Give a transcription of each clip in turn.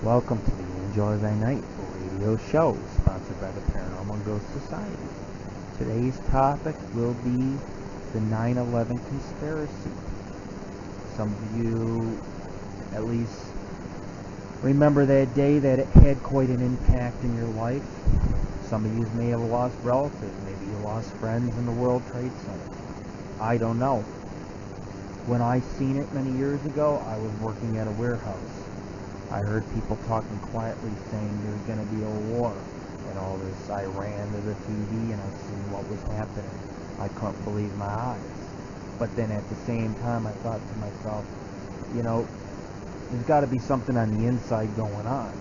Welcome to the AngelOfThyNight radio show, sponsored by the Paranormal Ghost Society. Today's topic will be the 9/11 conspiracy. Some of you, at least, remember that day that it had quite an impact in your life. Some of you may have lost relatives, maybe you lost friends in the World Trade Center. I don't know. When I seen it many years ago, I was working at a warehouse. I heard people talking quietly saying there's going to be a war and all this. I ran to the TV and I seen what was happening. I couldn't believe my eyes. But then at the same time, I thought to myself, there's got to be something on the inside going on.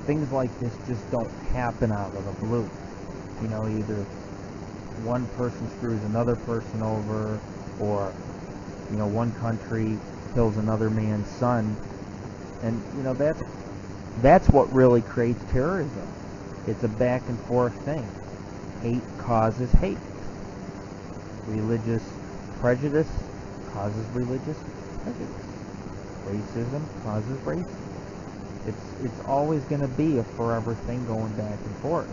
Things like this just don't happen out of the blue. Either one person screws another person over, or one country kills another man's son. And that's what really creates terrorism. It's a back and forth thing. Hate causes hate. Religious prejudice causes religious prejudice. Racism causes racism. It's always going to be a forever thing going back and forth.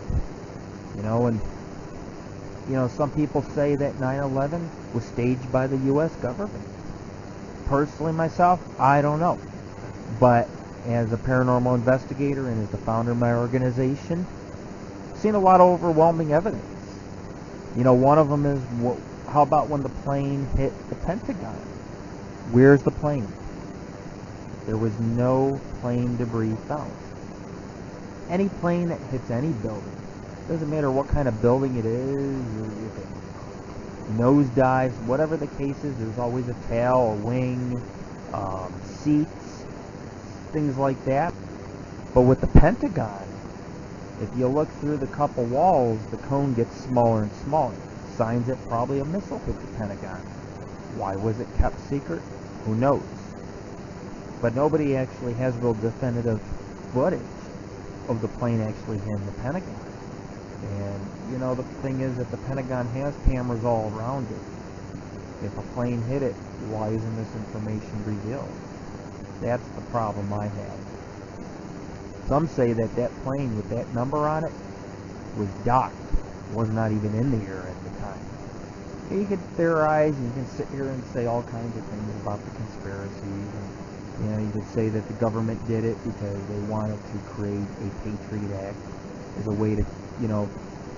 Some people say that 9/11 was staged by the U.S. government. Personally, myself, I don't know. But as a paranormal investigator and as the founder of my organization, I've seen a lot of overwhelming evidence. One of them is, how about when the plane hit the Pentagon? Where's the plane? There was no plane debris found. Any plane that hits any building, doesn't matter what kind of building it is, or if it nosedives, whatever the case is, there's always a tail, a wing, seats, things like that. But with the Pentagon, if you look through the couple walls, the cone gets smaller and smaller. Signs that probably a missile hit the Pentagon. Why was it kept secret? Who knows? But nobody actually has real definitive footage of the plane actually hitting the Pentagon. And the thing is that the Pentagon has cameras all around it. If a plane hit it, why isn't this information revealed? That's the problem I have. Some say that that plane with that number on it was docked, was not even in the air at the time. You can theorize, and you can sit here and say all kinds of things about the conspiracies, and you could say that the government did it because they wanted to create a Patriot Act as a way to,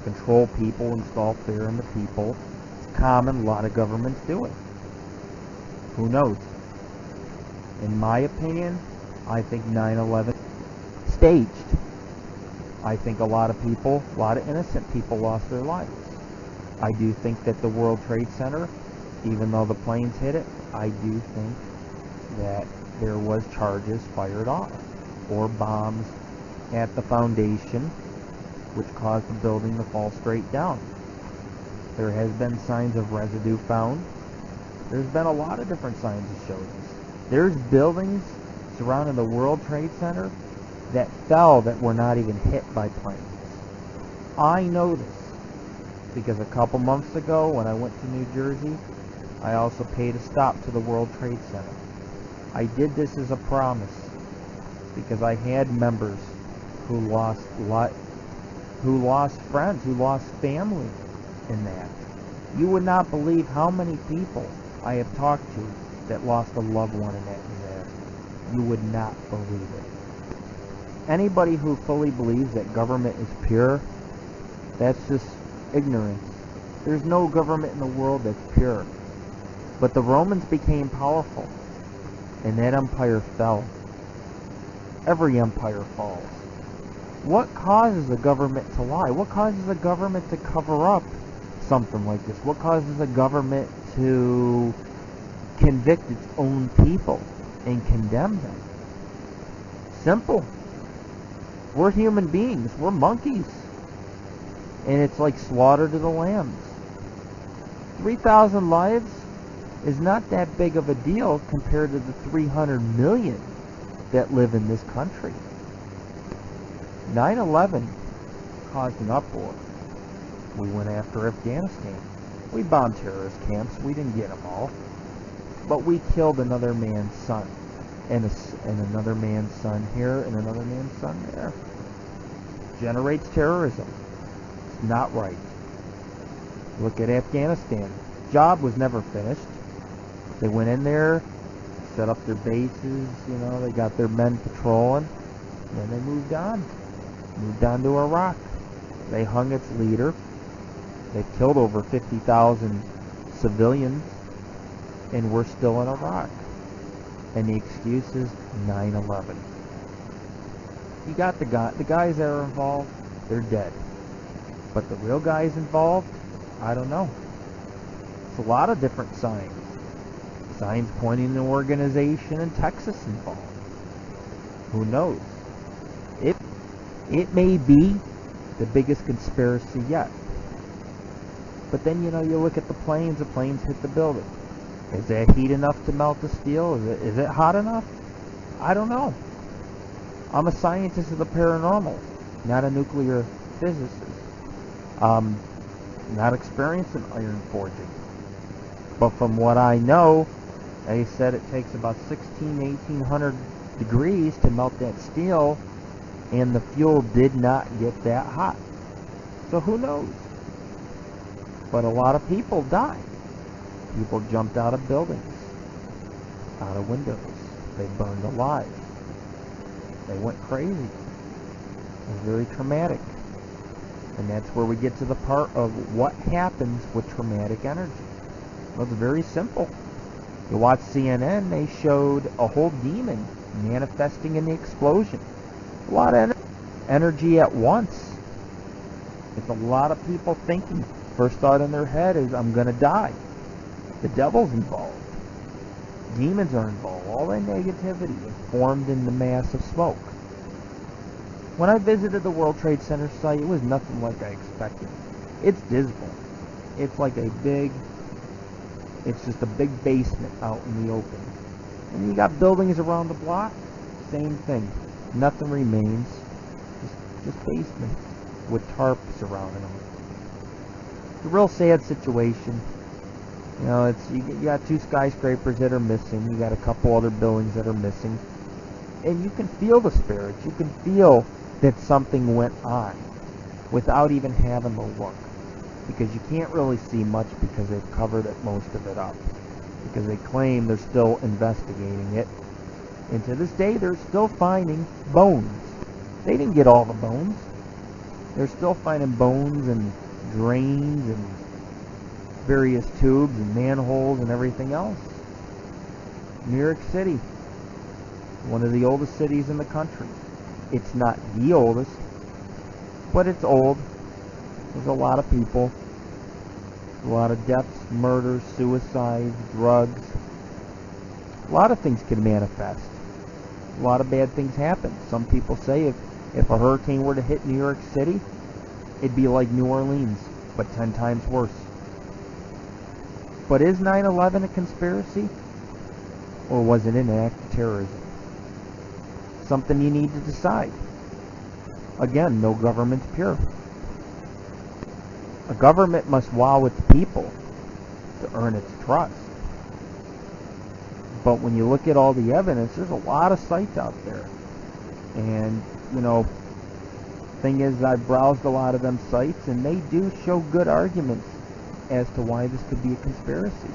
control people, install fear in the people. It's common, a lot of governments do it. Who knows? In my opinion, I think 9/11 staged. I think a lot of people, a lot of innocent people lost their lives. I do think that the World Trade Center, even though the planes hit it, I do think that there was charges fired off, or bombs at the foundation, which caused the building to fall straight down. There has been signs of residue found. There's been a lot of different signs that show this. There's buildings surrounding the World Trade Center that fell that were not even hit by planes. I know this because a couple months ago when I went to New Jersey, I also paid a stop to the World Trade Center. I did this as a promise because I had members who lost friends, who lost family in that. You would not believe how many people I have talked to that lost a loved one in that disaster. You would not believe it. Anybody who fully believes that government is pure, that's just ignorance. There's no government in the world that's pure. But the Romans became powerful, and that empire fell. Every empire falls. What causes a government to lie? What causes a government to cover up something like this? What causes a government to convict its own people and condemn them? Simple. We're human beings. We're monkeys. And it's like slaughter to the lambs. 3,000 lives is not that big of a deal compared to the 300 million that live in this country. 9/11 caused an uproar. We went after Afghanistan. We bombed terrorist camps. We didn't get them all. But we killed another man's son. and another man's son here and another man's son there. Generates terrorism. It's not right. Look at Afghanistan. Job was never finished. They went in there, set up their bases, they got their men patrolling, and then they moved on. Moved on to Iraq. They hung its leader. They killed over 50,000 civilians, and we're still in Iraq. And the excuse is 9/11. You got the guys that are involved, they're dead. But the real guys involved, I don't know. It's a lot of different signs. Signs pointing to an organization in Texas involved. Who knows? It may be the biggest conspiracy yet. But then, you look at the planes hit the building. Is that heat enough to melt the steel? Is it hot enough? I don't know. I'm a scientist of the paranormal, not a nuclear physicist. Not experienced in iron forging. But from what I know, they said it takes about 1800 degrees to melt that steel, and the fuel did not get that hot. So who knows? But a lot of people died. People jumped out of buildings, out of windows. They burned alive. They went crazy. It was very traumatic. And that's where we get to the part of what happens with traumatic energy. Well, it's very simple. You watch CNN, they showed a whole demon manifesting in the explosion. A lot of energy at once. It's a lot of people thinking. First thought in their head is, I'm going to die. The devil's involved. Demons are involved. All that negativity is formed in the mass of smoke. When I visited the World Trade Center site, it was nothing like I expected. It's dismal. It's just a big basement out in the open. And you got buildings around the block, same thing. Nothing remains. Just basements with tarps surrounding them. It's a real sad situation. You got 2 skyscrapers that are missing. You got a couple other buildings that are missing. And you can feel the spirits. You can feel that something went on without even having to look. Because you can't really see much because they've covered most of it up. Because they claim they're still investigating it. And to this day, they're still finding bones. They didn't get all the bones. They're still finding bones and drains and various tubes and manholes and everything else. New York City, one of the oldest cities in the country. It's not the oldest, but it's old. There's a lot of people, a lot of deaths, murders, suicides, drugs. A lot of things can manifest. A lot of bad things happen. Some people say if a hurricane were to hit New York City, it'd be like New Orleans, but 10 times worse. But is 9/11 a conspiracy? Or was it an act of terrorism? Something you need to decide. Again, no government's pure. A government must wow its people to earn its trust. But when you look at all the evidence, there's a lot of sites out there. And, thing is, I've browsed a lot of them sites, and they do show good arguments as to why this could be a conspiracy.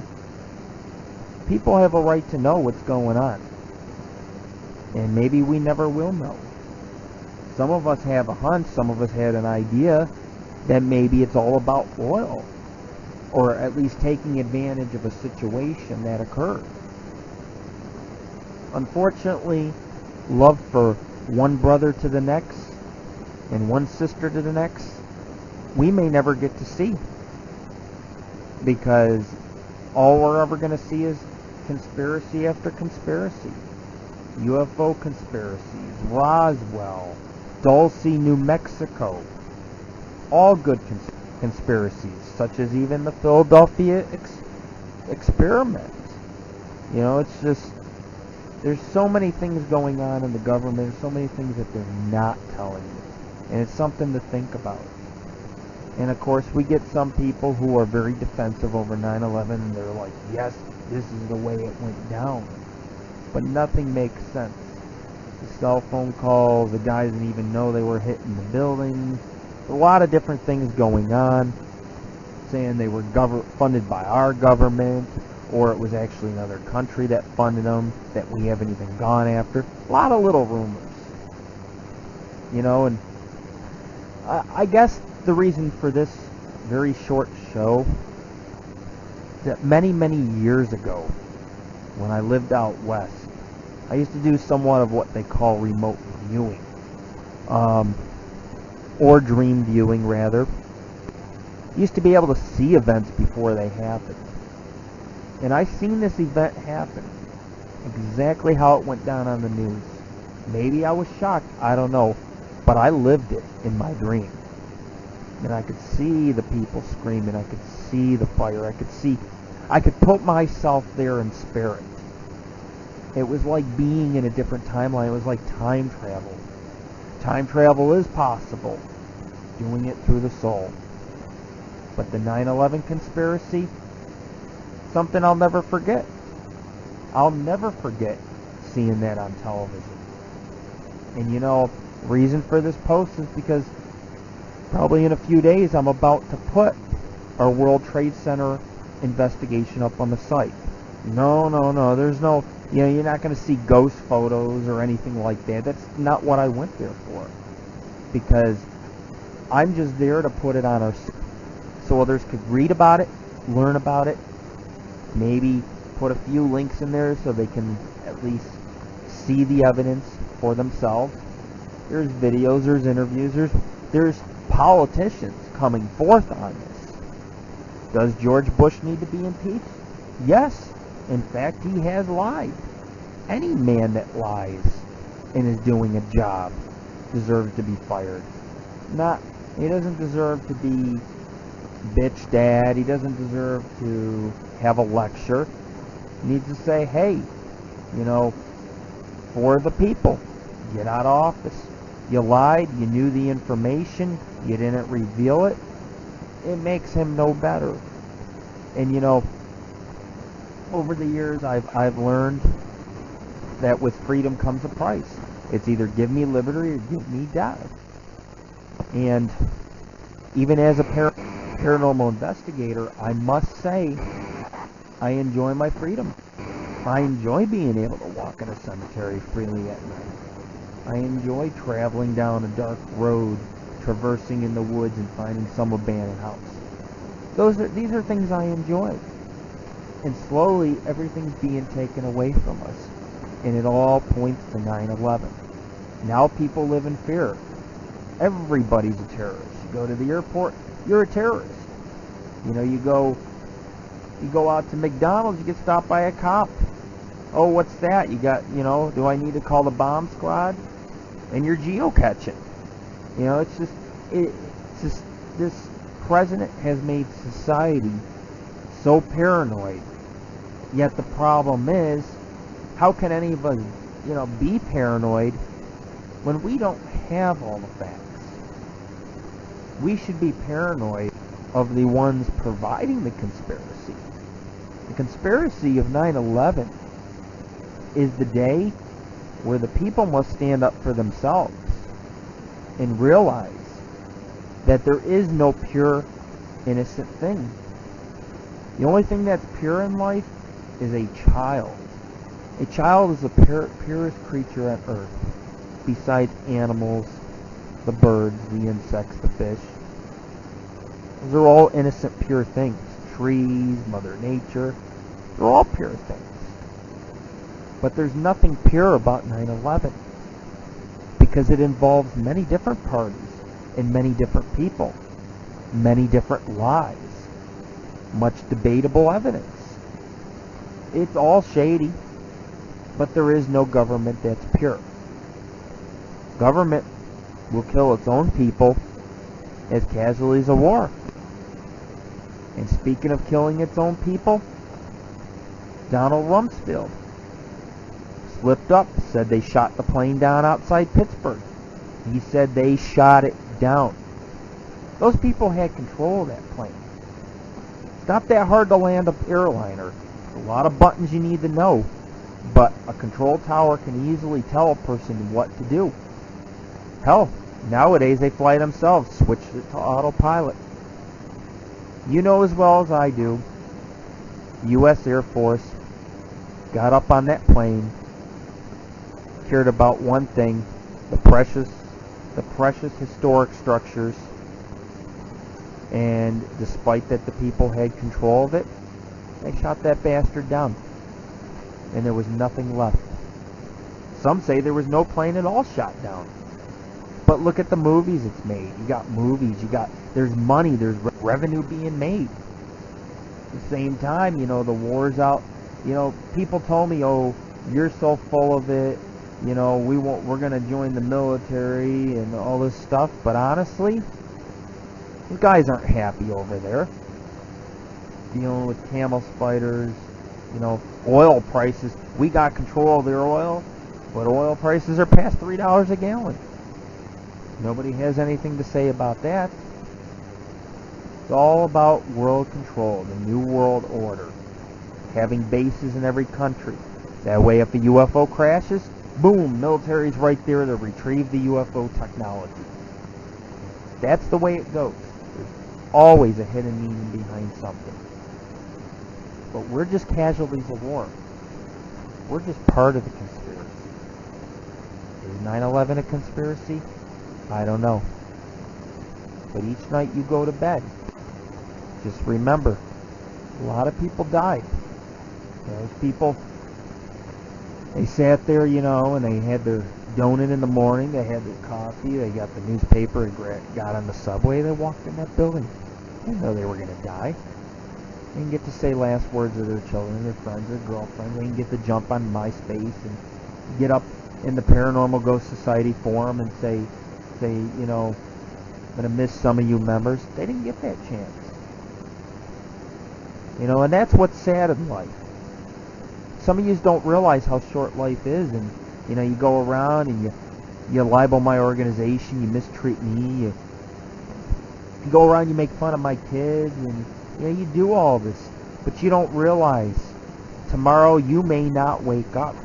People have a right to know what's going on. And maybe we never will know. Some of us have a hunch, some of us had an idea that maybe it's all about oil. Or at least taking advantage of a situation that occurred. Unfortunately, love for one brother to the next and one sister to the next, we may never get to see. Because all we're ever going to see is conspiracy after conspiracy. UFO conspiracies, Roswell, Dulce, New Mexico. All good conspiracies, such as even the Philadelphia experiment. It's just, there's so many things going on in the government, there's so many things that they're not telling you. And it's something to think about. And of course, we get some people who are very defensive over 9/11, and they're like, yes, this is the way it went down. but nothing makes sense. The cell phone calls, the guys didn't even know they were hitting the building. A lot of different things going on, saying they were funded by our government, or it was actually another country that funded them that we haven't even gone after. A lot of little rumors. And I guess the reason for this very short show is that many, many years ago, when I lived out west, I used to do somewhat of what they call remote viewing, or dream viewing rather. Used to be able to see events before they happened. And I seen this event happen, exactly how it went down on the news. Maybe I was shocked, I don't know, but I lived it in my dream. And I could see the people screaming, I could see the fire, I could put myself there in spirit. It was like being in a different timeline. It was like time travel. Time travel is possible, doing it through the soul. But the 9/11 conspiracy, something I'll never forget. I'll never forget seeing that on television. And reason for this post is because probably in a few days I'm about to put our World Trade Center investigation up on the site. No, there's no, you're not going to see ghost photos or anything like that. That's not what I went there for. Because I'm just there to put it on our site so others could read about it, learn about it, maybe put a few links in there so they can at least see the evidence for themselves. There's videos, there's interviews, there's politicians coming forth on this. Does George Bush need to be impeached? Yes. In fact, he has lied. Any man that lies and is doing a job deserves to be fired. He doesn't deserve to be bitch dad. He doesn't deserve to have a lecture. He needs to say, hey, for the people, get out of office. You lied, you knew the information, you didn't reveal it. It makes him no better. And over the years I've learned that with freedom comes a price. It's either give me liberty or give me death. And even as a paranormal investigator, I must say I enjoy my freedom. I enjoy being able to walk in a cemetery freely at night. I enjoy traveling down a dark road, traversing in the woods and finding some abandoned house. These are things I enjoy. And slowly everything's being taken away from us. And it all points to 9/11. Now people live in fear. Everybody's a terrorist. You go to the airport, you're a terrorist. You go out to McDonald's, you get stopped by a cop. Oh, what's that? You got, do I need to call the bomb squad? And you're geocaching. It's just this president has made society so paranoid. Yet the problem is, how can any of us, be paranoid when we don't have all the facts? We should be paranoid of the ones providing the conspiracy. The conspiracy of 9/11 is the day where the people must stand up for themselves and realize that there is no pure, innocent thing. The only thing that's pure in life is a child. A child is the purest creature on earth, besides animals, the birds, the insects, the fish. Those are all innocent, pure things. Trees, Mother Nature, they're all pure things. But there's nothing pure about 9/11 because it involves many different parties and many different people, many different lies, much debatable evidence. It's all shady, but there is no government that's pure. Government will kill its own people as casualties of war. And speaking of killing its own people, Donald Rumsfeld slipped up, said they shot the plane down outside Pittsburgh. He said they shot it down. Those people had control of that plane. It's not that hard to land an airliner. A lot of buttons you need to know. But a control tower can easily tell a person what to do. Hell, nowadays they fly themselves, switch it to autopilot. You know as well as I do, the U.S. Air Force got up on that plane, cared about one thing, the precious historic structures, and despite that the people had control of it, they shot that bastard down, and there was nothing left. Some say there was no plane at all shot down. But look at the movies it's made. You got movies, there's money, there's revenue being made. At the same time, the war's out. People told me, oh, you're so full of it, we're going to join the military and all this stuff. But honestly, these guys aren't happy over there. Dealing with camel spiders, oil prices. We got control of their oil, but oil prices are past $3 a gallon. Nobody has anything to say about that. It's all about world control, the new world order. Having bases in every country. That way if a UFO crashes, boom, military's right there to retrieve the UFO technology. That's the way it goes. There's always a hidden meaning behind something. But we're just casualties of war. We're just part of the conspiracy. Is 9/11 a conspiracy? I don't know. But each night you go to bed, just remember, a lot of people died. Those people, they sat there, and they had their donut in the morning, they had their coffee, they got the newspaper and got on the subway, they walked in that building. They didn't know they were going to die. They didn't get to say last words to their children, their friends, their girlfriends. They didn't get to jump on MySpace and get up in the Paranormal Ghost Society forum and say, I'm going to miss some of you members. They didn't get that chance. And that's what's sad in life. Some of you don't realize how short life is, and, you go around and you libel my organization, you mistreat me, you go around, you make fun of my kids, and, you do all this. But you don't realize tomorrow you may not wake up.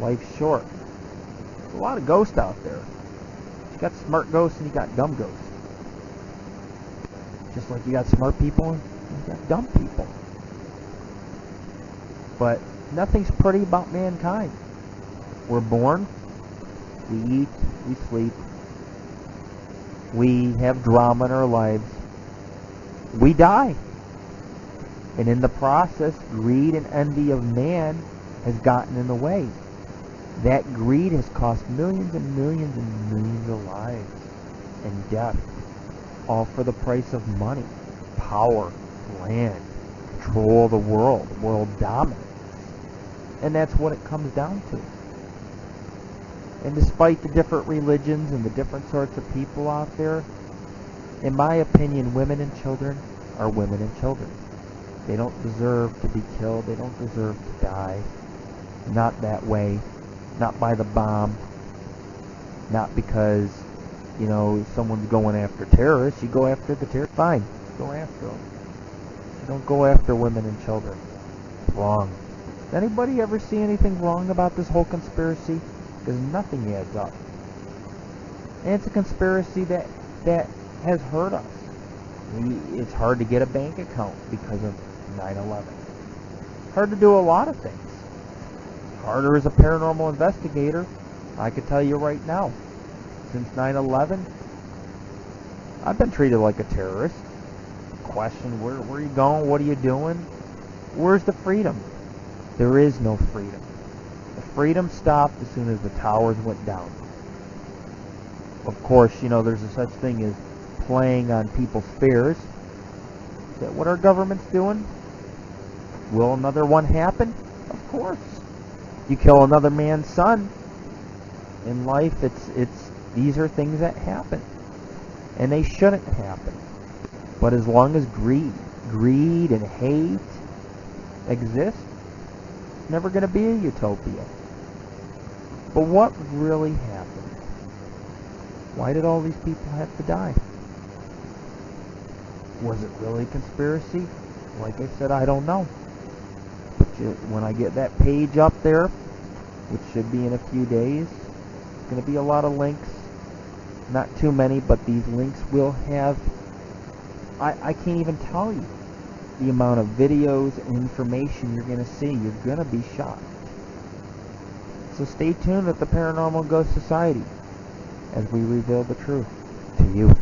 Life's short. There's a lot of ghosts out there. You got smart ghosts and you got dumb ghosts. Just like you got smart people and you got dumb people. But nothing's pretty about mankind. We're born, we eat, we sleep, we have drama in our lives, we die. And in the process, greed and envy of man has gotten in the way. That greed has cost millions and millions and millions of lives and death, all for the price of money, power, land, control of the world dominance. And that's what it comes down to. And despite the different religions and the different sorts of people out there, in my opinion, women and children are women and children. They don't deserve to be killed. They don't deserve to die. Not that way. Not by the bomb. Not because, someone's going after terrorists. You go after the terrorists. Fine. Go after them. You don't go after women and children. It's wrong. Does anybody ever see anything wrong about this whole conspiracy? Because nothing adds up. And it's a conspiracy that has hurt us. It's hard to get a bank account because of 9/11. Hard to do a lot of things. Harder as a paranormal investigator, I could tell you right now. Since 9/11, I've been treated like a terrorist. Question, where are you going? What are you doing? Where's the freedom? There is no freedom. The freedom stopped as soon as the towers went down. Of course, there's a such thing as playing on people's fears. Is that what our government's doing? Will another one happen? Of course. You kill another man's son. In life, these are things that happen. And they shouldn't happen. But as long as greed and hate exist, it's never going to be a utopia. But what really happened? Why did all these people have to die? Was it really a conspiracy? Like I said, I don't know. But when I get that page up there, which should be in a few days, it's going to be a lot of links. Not too many, but these links will have, I can't even tell you the amount of videos and information you're going to see. You're going to be shocked. So stay tuned at the Paranormal Ghost Society as we reveal the truth to you.